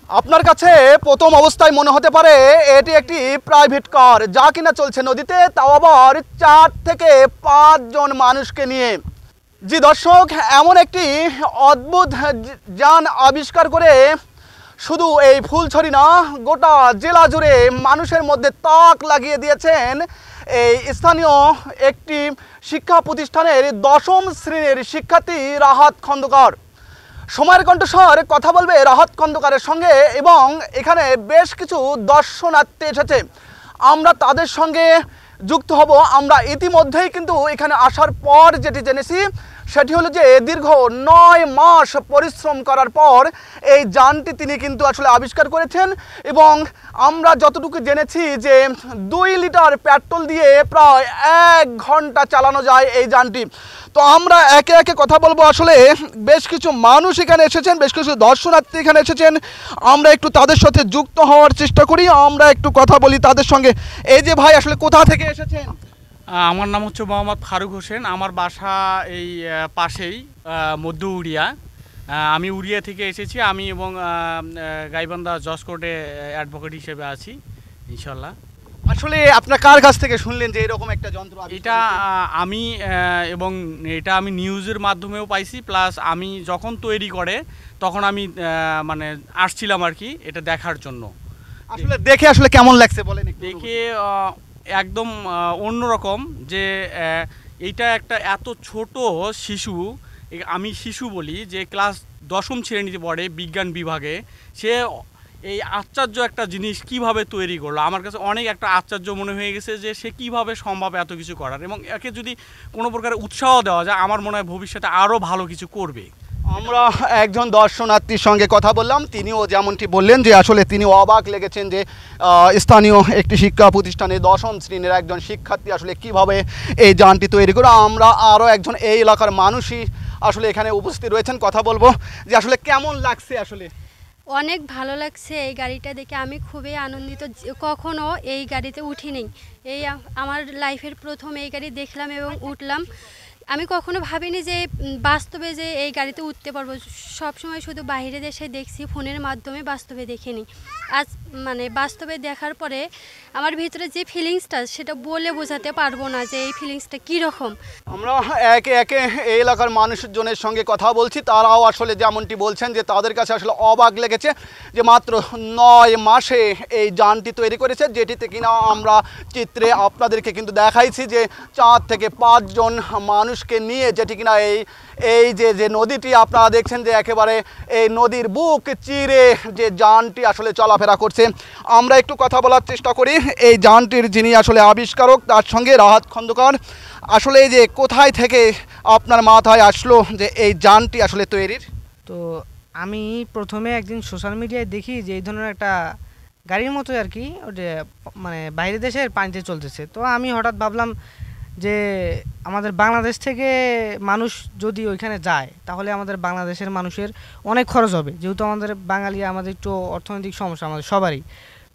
আপনার কাছে প্রথম অবস্থায় মনে হতে পারে এটি একটি প্রাইভেট কার, যা কিনা চলছে নদীতে, তাও আবার 4 থেকে 5 জন মানুষকে নিয়ে। জি দর্শক, এমন একটি অদ্ভুত যান আবিষ্কার করে শুধু এই ফুলছড়ি না, গোটা জেলা জুড়ে মানুষের মধ্যে তাক লাগিয়ে দিয়েছেন এই স্থানীয় একটি শিক্ষা প্রতিষ্ঠানের 10ম শ্রেণীর শিক্ষার্থী রাহাত খন্দকার। সময়ের কণ্ঠস্বর কথা বলবে রাহাত খন্দকারের সঙ্গে, এবং এখানে বেশ কিছু দর্শনার্থী এসেছে, আমরা তাদের সঙ্গে যুক্ত হব। আমরা ইতিমধ্যেই কিন্তু এখানে আসার পর যেটি জেনেছি সেটি হলো যে দীর্ঘ 9 মাস পরিশ্রম করার পর এই যানটি তিনি কিন্তু আসলে আবিষ্কার করেছেন, এবং আমরা যতটুকু জেনেছি যে 2 লিটার পেট্রোল দিয়ে প্রায় 1 ঘন্টা চালানো যায় এই যানটি। তো আমরা একে একে কথা বলবো। আসলে বেশ কিছু মানুষ এখানে এসেছেন, বেশ কিছু দর্শনার্থী এখানে এসেছেন, আমরা একটু তাদের সাথে যুক্ত হওয়ার চেষ্টা করি, আমরা একটু কথা বলি তাদের সঙ্গে। এই যে ভাই, আসলে কোথা থেকে এসেছেন? আমার নাম হচ্ছে মোহাম্মদ ফারুক হোসেন। আমার বাসা এই পাশেই মধ্য উড়িয়া। আমি উড়িয়া থেকে এসেছি। আমি এবং গাইবান্ধা জজ কোর্টে অ্যাডভোকেট হিসেবে আছি ইনশাল্লাহ। আসলে আপনার কার কাছ থেকে শুনলেন যে এরকম একটা যন্ত্র? এটা আমি এবং এটা আমি নিউজের মাধ্যমেও পাইছি, প্লাস আমি যখন তৈরি করে তখন আমি মানে আসছিলাম আর কি এটা দেখার জন্য। আসলে দেখে আসলে কেমন লাগছে বলেন? দেখে একদম অন্যরকম, যে এইটা একটা এত ছোট শিশু, আমি শিশু বলি, যে ক্লাস 10ম শ্রেণীতে পড়ে বিজ্ঞান বিভাগে, সে এই আশ্চর্য একটা জিনিস কিভাবে তৈরি করলো। আমার কাছে অনেক একটা আশ্চর্য মনে হয়ে গেছে যে সে কিভাবে সম্ভব এত কিছু করার, এবং একে যদি কোনো প্রকার উৎসাহ দেওয়া যায় আমার মনে হয় ভবিষ্যতে আরও ভালো কিছু করবে। আমরা একজন দর্শনার্থীর সঙ্গে কথা বললাম, তিনিও যেমনটি বললেন যে আসলে তিনি অবাক লেগেছেন যে স্থানীয় একটি শিক্ষা প্রতিষ্ঠানে 10ম শ্রেণীর একজন শিক্ষার্থী আসলে কিভাবে এই যানটি তৈরি করে। আমরা আরও একজন এই এলাকার মানুষই আসলে এখানে উপস্থিত রয়েছেন, কথা বলবো যে আসলে কেমন লাগছে। আসলে অনেক ভালো লাগছে এই গাড়িটা দেখে, আমি খুবই আনন্দিত। কখনো এই গাড়িতে উঠিনি, এই আমার লাইফের প্রথম এই গাড়ি দেখলাম এবং উঠলাম। আমি কখনো ভাবিনি যে বাস্তবে যে এই গাড়িতে উঠতে পারবো। সবসময় শুধু বাইরে দেশে দেখছি, ফোনের মাধ্যমে, বাস্তবে দেখিনি। আজ মানে বাস্তবে দেখার পরে আমার ভিতরে যে ফিলিংসটা সেটা বলে বোঝাতে পারবো না যে এই ফিলিংসটা কীরকম। আমরা একে একে এই এলাকার মানুষজনের সঙ্গে কথা বলছি, তারাও আসলে যেমনটি বলছেন যে তাদের কাছে আসলে অবাক লেগেছে যে মাত্র 9 মাসে এই যানটি তৈরি করেছে, যেটিতে কিনা আমরা চিত্রে আপনাদেরকে কিন্তু দেখাইছি যে 4 থেকে 5 জন মানুষকে নিয়ে, যেটি কিনা এই যে নদীটি আপনারা দেখছেন যে একেবারে এই নদীর বুক চিরে যে যানটি আসলে চলাফেরা করছে। আমরা একটু কথা বলার চেষ্টা করি এই যানটির যিনি আসলে আবিষ্কারক তার সঙ্গে, রাহাত খন্দকার। আসলে এই যে কোথায় থেকে আপনার মাথায় আসলো যে এই যানটি আসলে তৈরির? তো আমি প্রথমে একদিন সোশ্যাল মিডিয়ায় দেখি যে এই ধরনের একটা গাড়ির মতো আর কি, ওটা মানে বাইরের দেশের পানিতে চলতেছে। তো আমি হঠাৎ ভাবলাম যে আমাদের বাংলাদেশ থেকে মানুষ যদি ওইখানে যায় তাহলে আমাদের বাংলাদেশের মানুষের অনেক খরচ হবে, যেহেতু আমাদের বাঙালি, আমাদের একটু অর্থনৈতিক সমস্যা আমাদের সবারই।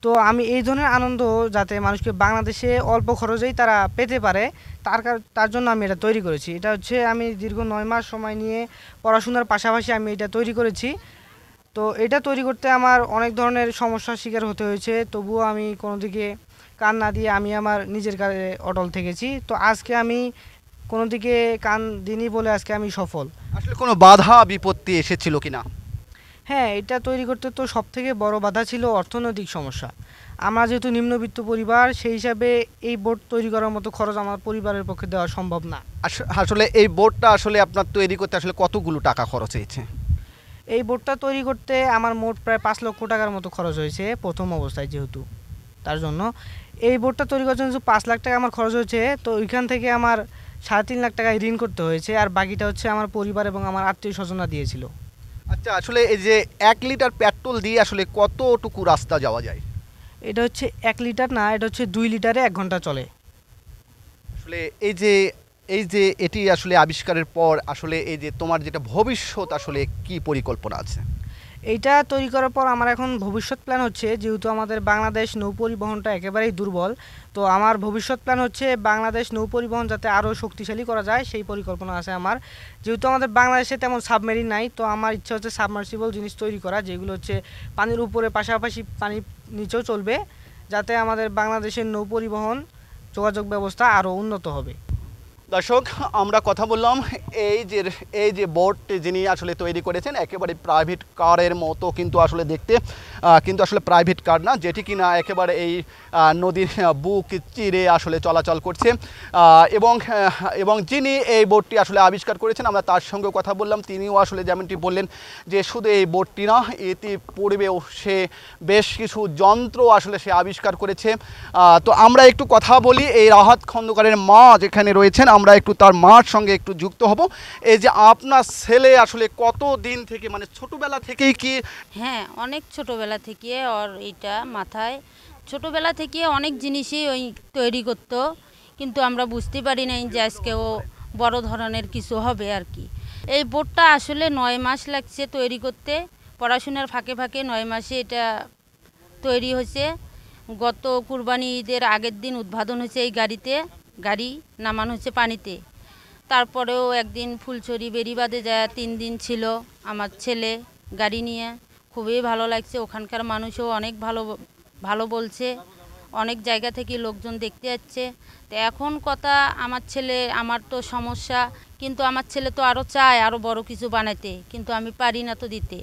তো আমি এই ধরনের আনন্দ যাতে মানুষকে বাংলাদেশে অল্প খরচেই তারা পেতে পারে, তার জন্য আমি এটা তৈরি করেছি। এটা হচ্ছে আমি দীর্ঘ 9 মাস সময় নিয়ে পড়াশোনার পাশাপাশি আমি এটা তৈরি করেছি। তো এটা তৈরি করতে আমার অনেক ধরনের সমস্যার শিকার হতে হয়েছে, তবুও আমি কোনো দিকে কান না দিয়ে আমি আমার নিজের কাজে অটল থেকেছি। তো আজকে আমি কোনো দিকে কান দিইনি বলে আজকে আমি সফল। আসলে কোনো বাধা বিপত্তি এসেছিল কিনা? হ্যাঁ, এটা তৈরি করতে তো সবথেকে বড় বাধা ছিল অর্থনৈতিক সমস্যা। আমরা যেহেতু নিম্নবিত্ত পরিবার, সেই হিসাবে এই বোর্ড তৈরি করার মতো খরচ আমার পরিবারের পক্ষে দেওয়া সম্ভব না। আসলে এই বোর্ডটা আসলে আপনার তৈরি করতে আসলে কতগুলো টাকা খরচ হয়েছে? এই বোর্ডটা তৈরি করতে আমার মোট প্রায় 5 লক্ষ টাকার মতো খরচ হয়েছে প্রথম অবস্থায়, যেহেতু তার জন্য এই বোর্ডটা তৈরি করার জন্য 5 লাখ টাকা আমার খরচ হয়েছে। তো ওইখান থেকে আমার 3.5 লাখ টাকায় ঋণ করতে হয়েছে, আর বাকিটা হচ্ছে আমার পরিবার এবং আমার আত্মীয় স্বজনরা দিয়েছিল। আচ্ছা, আসলে এই যে 1 লিটার পেট্রোল দিয়ে আসলে কতটুকু রাস্তা যাওয়া যায়? এটা হচ্ছে 1 লিটার না, এটা হচ্ছে 2 লিটারে 1 ঘন্টা চলে। আসলে এই যে এটি আসলে আবিষ্কারের পর আসলে এই যে তোমার যেটা ভবিষ্যৎ আসলে কি পরিকল্পনা আছে? এইটা তৈরি করার পর আমার এখন ভবিষ্যৎ প্ল্যান হচ্ছে, যেহেতু আমাদের বাংলাদেশ নৌ পরিবহনটা একেবারেই দুর্বল, তো আমার ভবিষ্যৎ প্ল্যান হচ্ছে বাংলাদেশ নৌ পরিবহন যাতে আরও শক্তিশালী করা যায় সেই পরিকল্পনা আছে আমার। যেহেতু আমাদের বাংলাদেশে তেমন সাবমেরিন নাই, তো আমার ইচ্ছা হচ্ছে সাবমার্সিবল জিনিস তৈরি করা, যেগুলো হচ্ছে পানির উপরে পাশাপাশি পানির নিচেও চলবে, যাতে আমাদের বাংলাদেশের নৌ পরিবহন যোগাযোগ ব্যবস্থা আরও উন্নত হবে। দর্শক, আমরা কথা বললাম এই যে বোটটি যিনি আসলে তৈরি করেছেন একেবারে প্রাইভেট কারের মতো কিন্তু আসলে দেখতে, কিন্তু আসলে প্রাইভেট কার না, যেটি কিনা একেবারে এই নদীর বুক চিরে আসলে চলাচল করছে। এবং যিনি এই বোটটি আসলে আবিষ্কার করেছেন আমরা তার সঙ্গে কথা বললাম, তিনিও আসলে যেমনটি বললেন যে শুধু এই বোটটি না, এটি পূর্বেও সে বেশ কিছু যন্ত্র আসলে সে আবিষ্কার করেছে। তো আমরা একটু কথা বলি এই রাহাত খন্দকারের মা যেখানে রয়েছেন, আমরা একটু তার মার সঙ্গে একটু যুক্ত হব। এই যে আপনার ছেলে আসলে কত দিন থেকে, মানে ছোটবেলা থেকেই কি? হ্যাঁ, অনেক ছোটবেলা থেকে ওর এইটা মাথায়, ছোটবেলা থেকে অনেক জিনিসই ওই তৈরি করতো, কিন্তু আমরা বুঝতে পারি নাই যে আজকে ও বড় ধরনের কিছু হবে আর কি। এই বোর্ডটা আসলে 9 মাস লাগছে তৈরি করতে, পড়াশোনার ফাঁকে ফাঁকে 9 মাসে এটা তৈরি হয়েছে। গত কুরবানি ঈদের আগের দিন উদ্বোধন হয়েছে এই গাড়ি নামানো হচ্ছে পানিতে। তারপরেও একদিন ফুলছড়ি বেরিবাঁধে যায় 3 দিন ছিল আমার ছেলে গাড়ি নিয়ে, খুবই ভালো লাগছে। ওখানকার মানুষও অনেক ভালো বলছে, অনেক জায়গা থেকে লোকজন দেখতে যাচ্ছে। তো এখন কথা, আমার তো সমস্যা, কিন্তু আমার ছেলে তো আরও চায় আরও বড় কিছু বানাইতে, কিন্তু আমি পারি না তো দিতে।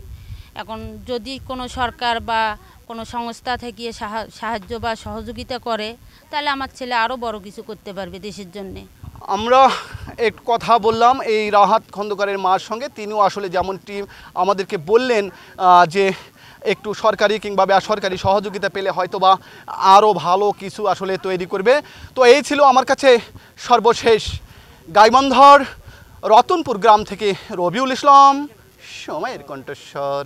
এখন যদি কোনো সরকার বা কোনো সংস্থা থেকে সাহায্য বা সহযোগিতা করে, তাহলে আমার ছেলে আরও বড় কিছু করতে পারবে দেশের জন্যে। আমরা একটু কথা বললাম এই রাহাত খন্দকারের মার সঙ্গে, তিনিও আসলে যেমনটি আমাদেরকে বললেন যে একটু সরকারি কিংবা বেসরকারি সহযোগিতা পেলে হয়তো বা আরও ভালো কিছু আসলে তৈরি করবে। তো এই ছিল আমার কাছে সর্বশেষ। গাইবান্ধার রতনপুর গ্রাম থেকে রবিউল ইসলাম, সময়ের কণ্ঠস্বর।